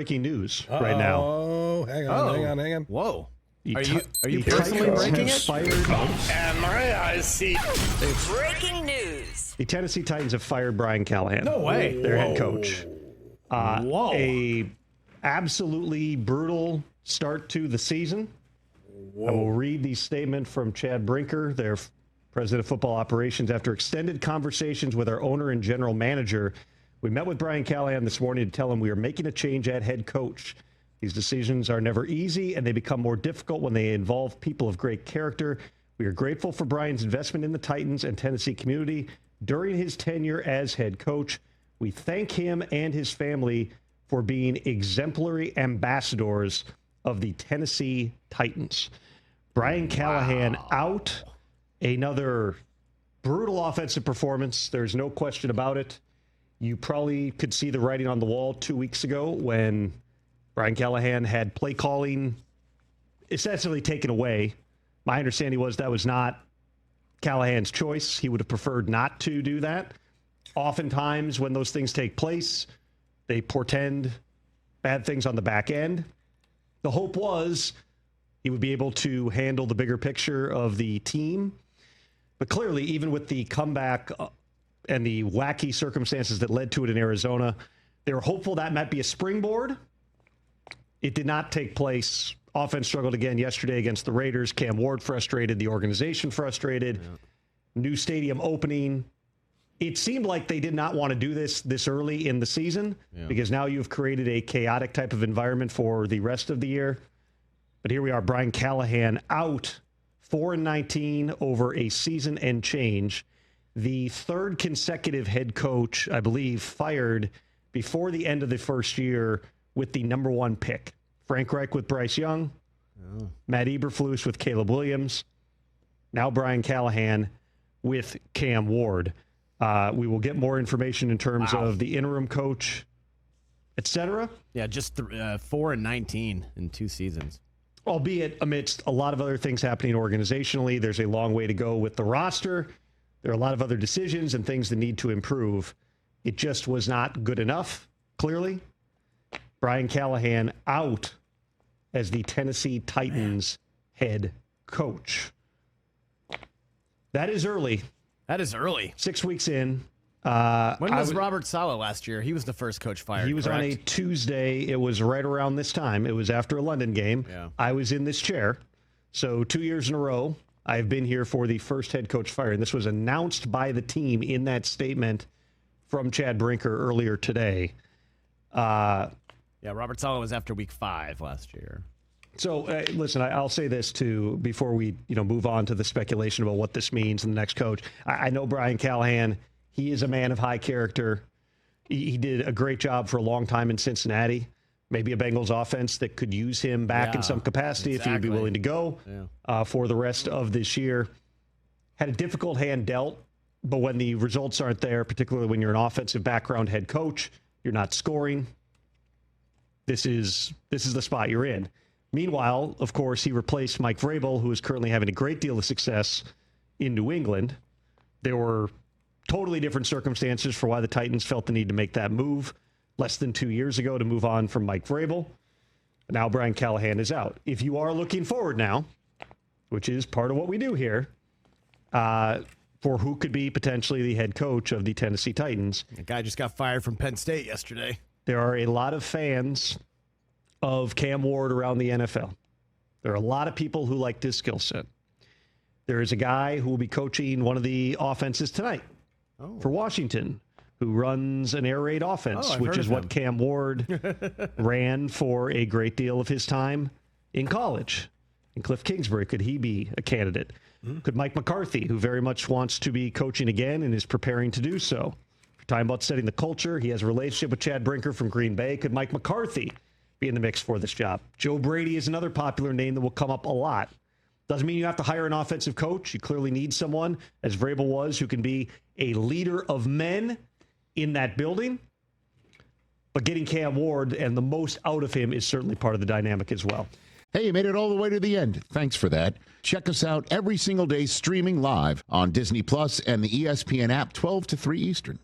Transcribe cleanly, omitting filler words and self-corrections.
breaking news right now. Oh, hang on. Whoa. Are you personally breaking it? I see. Breaking news. The Tennessee Titans have fired Brian Callahan. No way. Their head coach. Whoa. A absolutely brutal start to the season. I will read the statement from Chad Brinker, their president of football operations. After extended conversations with our owner and general manager, we met with Brian Callahan this morning to tell him we are making a change at head coach. These decisions are never easy, and they become more difficult when they involve people of great character. We are grateful for Brian's investment in the Titans and Tennessee community during his tenure as head coach. We thank him and his family for being exemplary ambassadors of the Tennessee Titans. Brian Callahan out. Another brutal offensive performance. There's no question about it. You probably could see the writing on the wall 2 weeks ago when Brian Callahan had play calling essentially taken away. My understanding was that was not Callahan's choice. He would have preferred not to do that. Oftentimes when those things take place, they portend bad things on the back end. The hope was he would be able to handle the bigger picture of the team. But clearly, even with the comeback and the wacky circumstances that led to it in Arizona, they were hopeful that might be a springboard. It did not take place. Offense struggled again yesterday against the Raiders. Cam Ward frustrated. The organization frustrated. Yeah. New stadium opening. It seemed like they did not want to do this early in the season because now you've created a chaotic type of environment for the rest of the year. But here we are, Brian Callahan out 4-19 over a season and change. The third consecutive head coach, I believe, fired before the end of the first year with the number one pick. Frank Reich with Bryce Young, Matt Eberflus with Caleb Williams, now Brian Callahan with Cam Ward. We will get more information in terms of the interim coach, etc. Yeah, just 4-19 in 2 seasons. Albeit amidst a lot of other things happening organizationally. There's a long way to go with the roster. There are a lot of other decisions and things that need to improve. It just was not good enough, clearly. Brian Callahan out as the Tennessee Titans head coach. That is early. That is early. 6 weeks in. When was Robert Saleh last year? He was the first coach fired. He was correct? on a Tuesday. It was right around this time. It was after a London game. Yeah. I was in this chair. So 2 years in a row, I've been here for the first head coach fire. And this was announced by the team in that statement from Chad Brinker earlier today. Yeah, Robert Saleh was after week 5 last year. So, listen, I'll say this, too, before we move on to the speculation about what this means in the next coach. I know Brian Callahan. He is a man of high character. He did a great job for a long time in Cincinnati. Maybe a Bengals offense that could use him back in some capacity if he would be willing to go for the rest of this year. Had a difficult hand dealt, but when the results aren't there, particularly when you're an offensive background head coach, you're not scoring. This is the spot you're in. Meanwhile, of course, he replaced Mike Vrabel, who is currently having a great deal of success in New England. There were totally different circumstances for why the Titans felt the need to make that move less than 2 years ago to move on from Mike Vrabel. Now Brian Callahan is out. If you are looking forward now, which is part of what we do here, for who could be potentially the head coach of the Tennessee Titans. The guy just got fired from Penn State yesterday. There are a lot of fans of Cam Ward around the NFL. There are a lot of people who like this skill set. There is a guy who will be coaching one of the offenses tonight for Washington, who runs an air raid offense, which is what Cam Ward ran for a great deal of his time in college. And Cliff Kingsbury, could he be a candidate? Could Mike McCarthy, who very much wants to be coaching again and is preparing to do so? We're talking about setting the culture. He has a relationship with Chad Brinker from Green Bay. Could Mike McCarthy be in the mix for this job? Joe Brady is another popular name that will come up a lot. Doesn't mean you have to hire an offensive coach. You clearly need someone, as Vrabel was, who can be a leader of men in that building. But getting Cam Ward and the most out of him is certainly part of the dynamic as well. Hey, you made it all the way to the end. Thanks for that. Check us out every single day streaming live on Disney Plus and the ESPN app 12 to 3 Eastern.